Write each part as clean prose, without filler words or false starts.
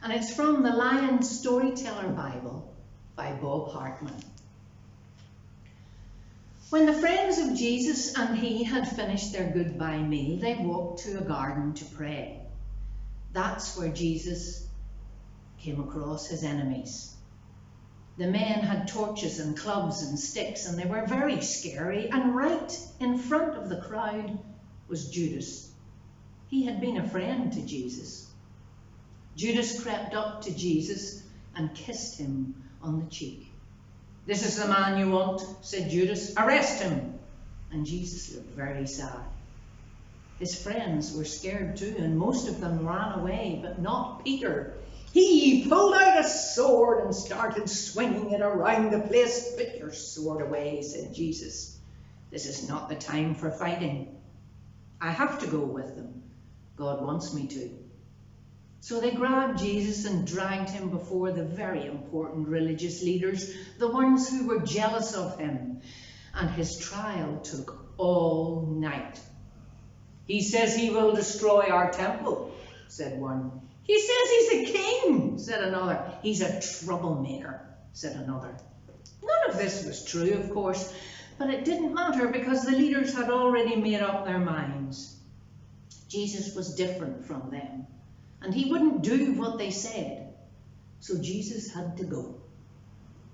and it's from the Lion Storyteller Bible by Bob Hartman. When the friends of Jesus and he had finished their goodbye meal, they walked to a garden to pray. That's where Jesus came across his enemies. The men had torches and clubs and sticks, and they were very scary, and right in front of the crowd was Judas. He had been a friend to Jesus. Judas crept up to Jesus and kissed him on the cheek. "This is the man you want," said Judas. "Arrest him." And Jesus looked very sad. His friends were scared too, and most of them ran away, but not Peter. He pulled out a sword and started swinging it around the place. "Put your sword away," said Jesus. "This is not the time for fighting. I have to go with them. God wants me to." So they grabbed Jesus and dragged him before the very important religious leaders, the ones who were jealous of him. And his trial took all night. "He says he will destroy our temple," said one. "He says he's a king," said another. "He's a troublemaker," said another. None of this was true, of course, but it didn't matter because the leaders had already made up their minds. Jesus was different from them, and he wouldn't do what they said. So Jesus had to go.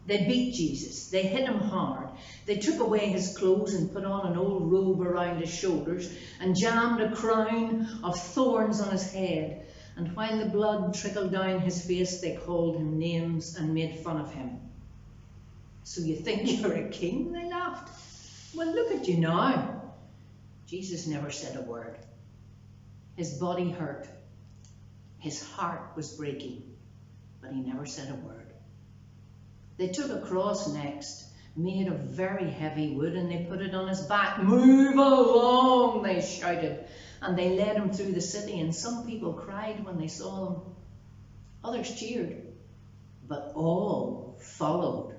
They beat Jesus. They hit him hard. They took away his clothes and put on an old robe around his shoulders and jammed a crown of thorns on his head. And while the blood trickled down his face, they called him names and made fun of him. "So you think you're a king?" they laughed. "Well, look at you now." Jesus never said a word. His body hurt. His heart was breaking, but he never said a word. They took a cross next, made of very heavy wood, and they put it on his back. "Move along," they shouted, and they led him through the city, and some people cried when they saw him. Others cheered, but all followed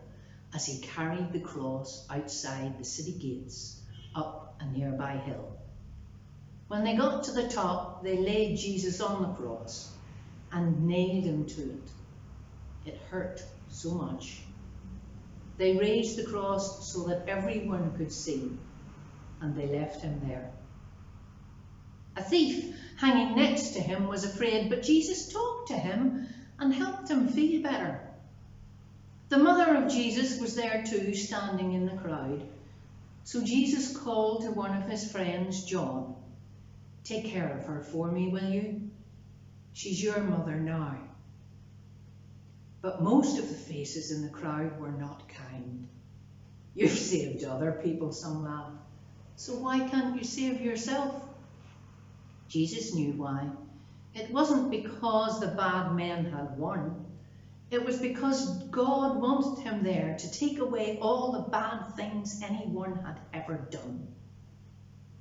as he carried the cross outside the city gates up a nearby hill. When they got to the top, they laid Jesus on the cross and nailed him to it. It hurt so much. They raised the cross so that everyone could see, and they left him there. A thief hanging next to him was afraid, but Jesus talked to him and helped him feel better. The mother of Jesus was there too, standing in the crowd. So Jesus called to one of his friends, John. "Take care of her for me, will you? She's your mother now." But most of the faces in the crowd were not kind. "You've saved other people," some laughed. "So why can't you save yourself?" Jesus knew why. It wasn't because the bad men had won. It was because God wanted him there to take away all the bad things anyone had ever done.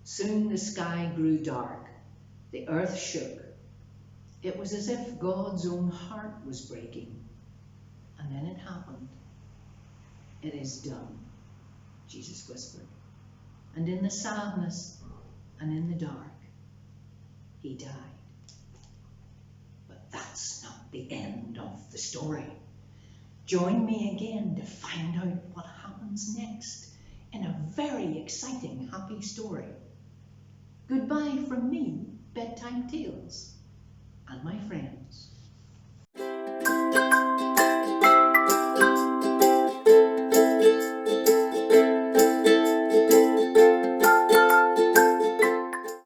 Soon the sky grew dark. The earth shook. It was as if God's own heart was breaking. And then it happened. "It is done," Jesus whispered. And in the sadness and in the dark, he died. But that's not the end of the story. Join me again to find out what happens next in a very exciting, happy story. Goodbye from me, Bedtime Tales, and my friends.